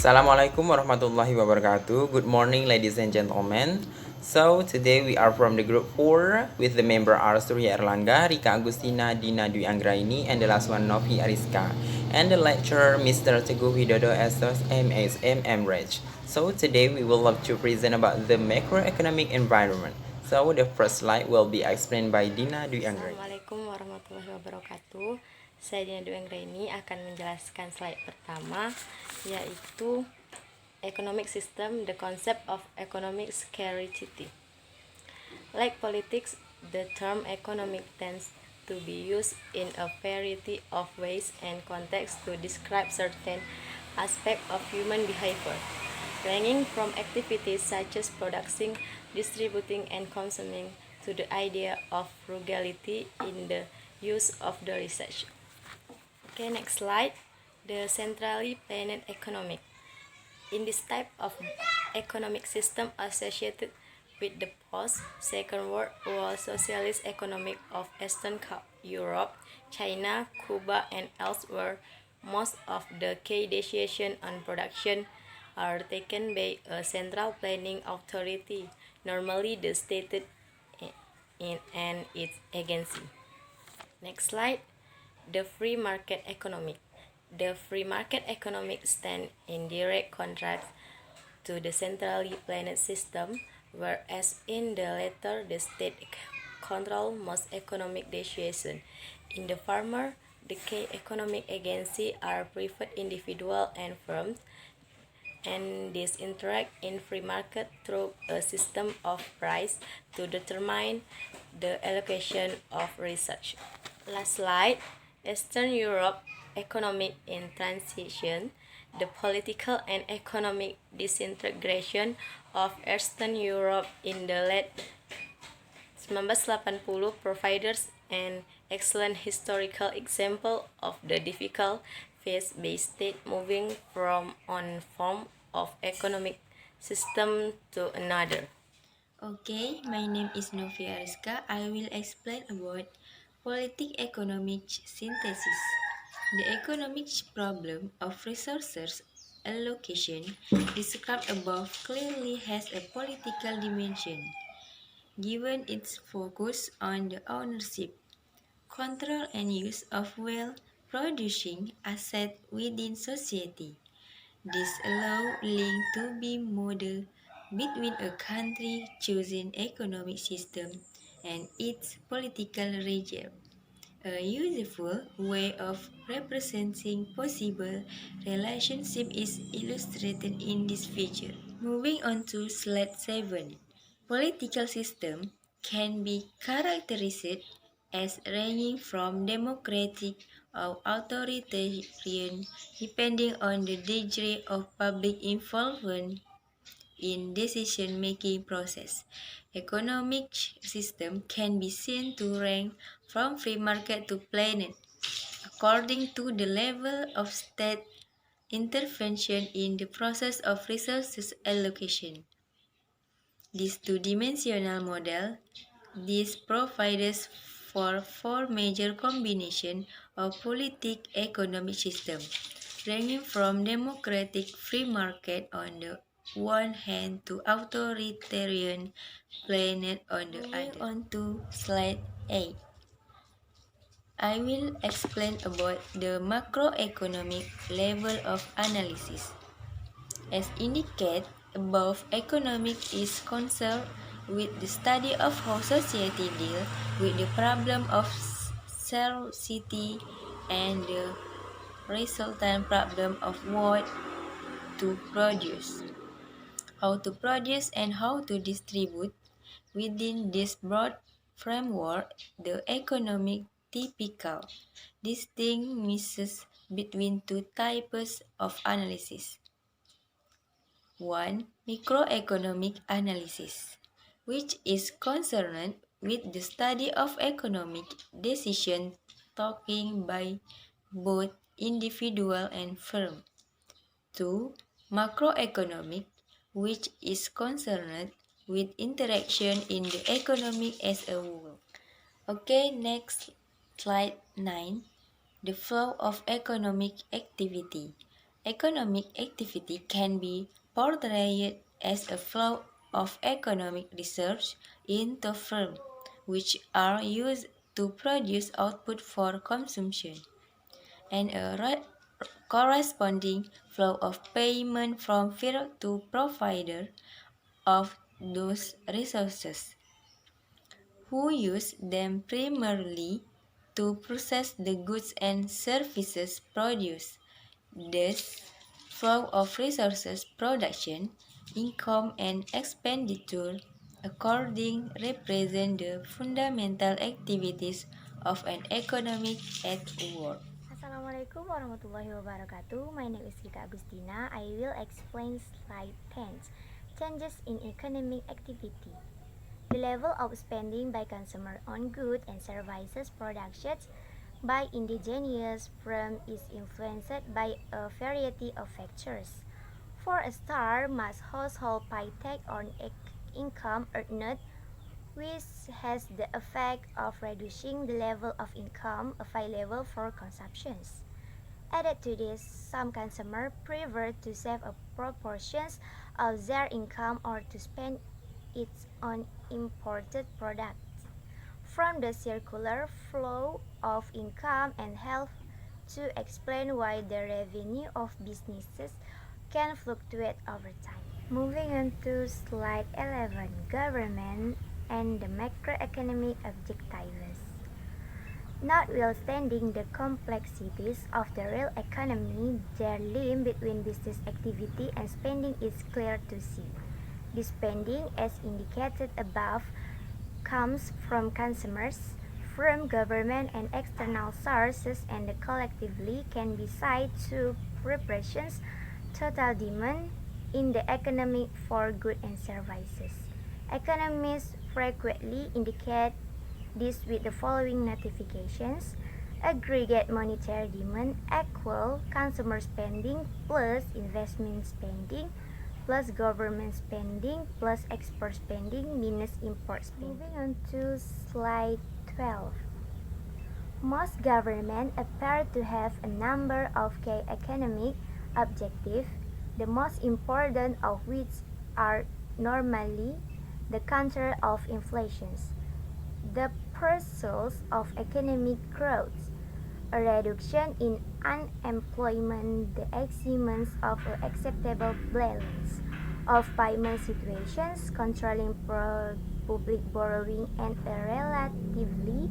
Assalamualaikum warahmatullahi wabarakatuh. Good morning, ladies and gentlemen. So today we are from the group 4 with the member are Surya Erlangga, Rika Agustina, Dina Dwi Anggraini, and the last one Novi Ariska, and the lecturer Mr. Teguh Widodo S.Sos M.SM M.Rech. So today we will love to present about the macroeconomic environment. So the first slide will be explained by Dina Dwi Anggraini. Assalamualaikum warahmatullahi wabarakatuh. Saya Dina Dwi Anggraini akan menjelaskan slide pertama, yaitu Economic System, the concept of economic scarcity. Like politics, the term economic tends to be used in a variety of ways and contexts to describe certain aspects of human behavior, ranging from activities such as producing, distributing, and consuming to the idea of frugality in the use of the research. Okay, next slide. The centrally planned economic. In this type of economic system associated with the post-Second World War socialist economic of Eastern Europe, China, Cuba, and elsewhere, most of the key decisions on production are taken by a central planning authority, normally the state and its agency. Next slide. The free market economic. The free market economic stands in direct contrast to the centrally planned system, whereas in the latter the state controls most economic decisions. In the former, the key economic agencies are private individuals and firms, and these interact in free market through a system of price to determine the allocation of research. Last slide. Eastern Europe economic in transition. The political and economic disintegration of Eastern Europe in the late 1980 provides an excellent historical example of the difficult phase by state moving from one form of economic system to another. Okay, my name is Novi Ariska. I will explain about politic economic synthesis. The economic problem of resources allocation described above clearly has a political dimension, given its focus on the ownership, control and use of wealth-producing assets within society. This allows link to be modeled between a country choosing economic system and its political regime. A useful way of representing possible relationship is illustrated in this figure. Moving on to slide 7. Political system can be characterized as ranging from democratic or authoritarian depending on the degree of public involvement in decision-making process. Economic system can be seen to rank from free market to planned according to the level of state intervention in the process of resources allocation. This two-dimensional model this provides for four major combinations of politic economic system, ranging from democratic free market on the one hand to authoritarian planet on the other. Moving on to slide 8. I will explain about the macroeconomic level of analysis. As indicated above, economics is concerned with the study of how society deals with the problem of scarcity and the resultant problem of what to produce, how to produce and how to distribute. Within this broad framework, the economic typical distinguishes between two types of analysis. 1. Microeconomic analysis, which is concerned with the study of economic decision taking by both individual and firm. 2. Macroeconomic, which is concerned with interaction in the economy as a whole. Okay, next slide 9. The flow of economic activity. Economic activity can be portrayed as a flow of economic research into firms, which are used to produce output for consumption, and a corresponding flow of payment from firm to provider of those resources, who use them primarily to process the goods and services produced. Thus, flow of resources, production, income, and expenditure according represent the fundamental activities of an economic at work. Assalamualaikum warahmatullahi wabarakatuh. My name is Rika Agustina. I will explain slide 10. Changes in economic activity. The level of spending by consumer on goods and services produced by indigenous firms is influenced by a variety of factors. For a start, mass household paycheck on income earned, which has the effect of reducing the level of income available for consumption. Added to this, some consumers prefer to save a proportion of their income or to spend it on imported products. From the circular flow of income and help to explain why the revenue of businesses can fluctuate over time. Moving on to slide 11, government and the macroeconomic objectives. Notwithstanding the complexities of the real economy, the link between business activity and spending is clear to see. The spending, as indicated above, comes from consumers, from government and external sources, and collectively can be cited to represent total demand in the economy for goods and services. Economists frequently indicate this with the following notifications: aggregate monetary demand equal consumer spending plus investment spending plus government spending plus export spending minus import spending. Moving on to slide 12. Most governments appear to have a number of key economic objectives, the most important of which are normally the control of inflation, the pursuit of economic growth, a reduction in unemployment, the achievement of an acceptable balance of payment situations, controlling public borrowing, and a relatively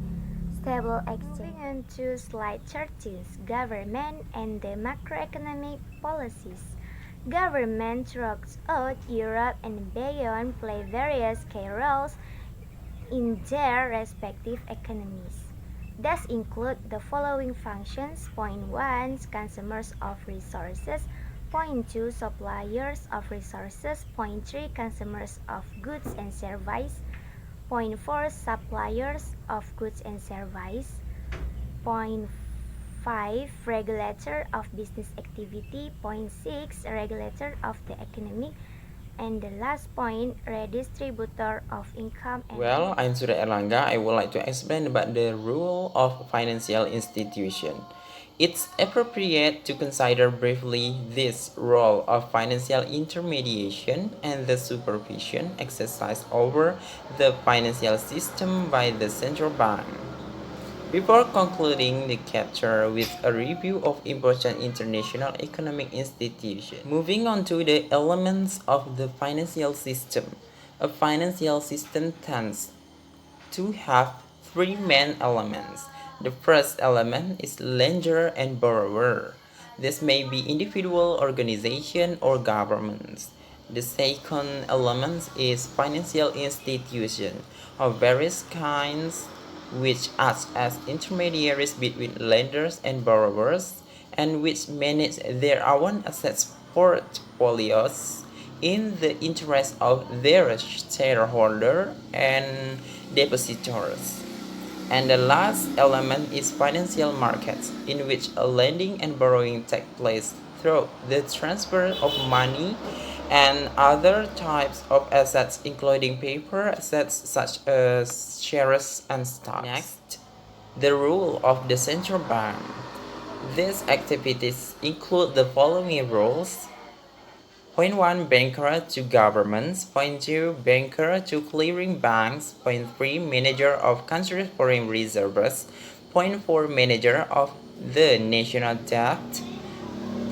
stable exchange. Moving on to slide 13, government and the macroeconomic policies. Government throughout Europe and beyond play various key roles in their respective economies. These include the following functions: point 1, consumers of resources; point 2, suppliers of resources; point 3, consumers of goods and services; point 4, suppliers of goods and services; point 5, regulator of business activity; point 6, regulator of the economic; and the last point, redistributor of income and Well, I'm Surya Erlangga. I would like to explain about the role of financial institution. It's appropriate to consider briefly this role of financial intermediation and the supervision exercised over the financial system by the central bank. Before concluding the chapter with a review of important international economic institutions, moving on to the elements of the financial system. A financial system tends to have three main elements. The first element is lender and borrower. This may be individual, organization, or governments. The second element is financial institution of various kinds, which act as intermediaries between lenders and borrowers, and which manage their own assets portfolios in the interest of their shareholder and depositors. And the last element is financial markets, in which lending and borrowing take place through the transfer of money and other types of assets, including paper assets such as shares and stocks. Next, the role of the central bank. These activities include the following roles. Point 1, banker to governments. Point 2, banker to clearing banks. Point 3, manager of country's foreign reserves. Point 4, manager of the national debt.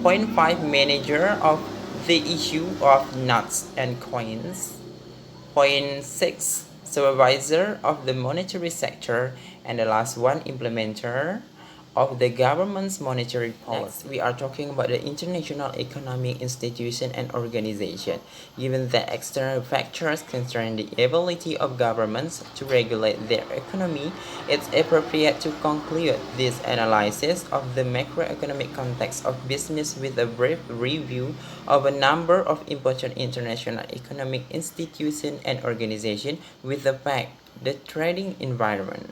Point 5, manager of the issue of notes and coins. Point 6, supervisor of the monetary sector. And the last one, implementer of the government's monetary policy. Next, we are talking about the international economic institution and organization. Given that external factors constrain the ability of governments to regulate their economy, it's appropriate to conclude this analysis of the macroeconomic context of business with a brief review of a number of important international economic institutions and organizations with the fact the trading environment.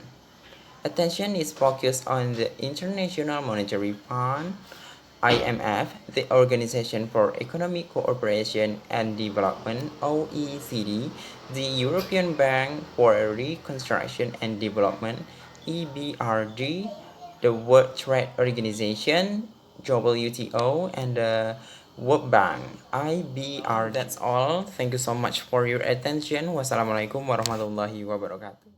Attention is focused on the International Monetary Fund, IMF, the Organization for Economic Cooperation and Development, OECD, the European Bank for Reconstruction and Development, EBRD, the World Trade Organization, WTO, and the World Bank, IBR. That's all. Thank you so much for your attention. Wassalamualaikum warahmatullahi wabarakatuh.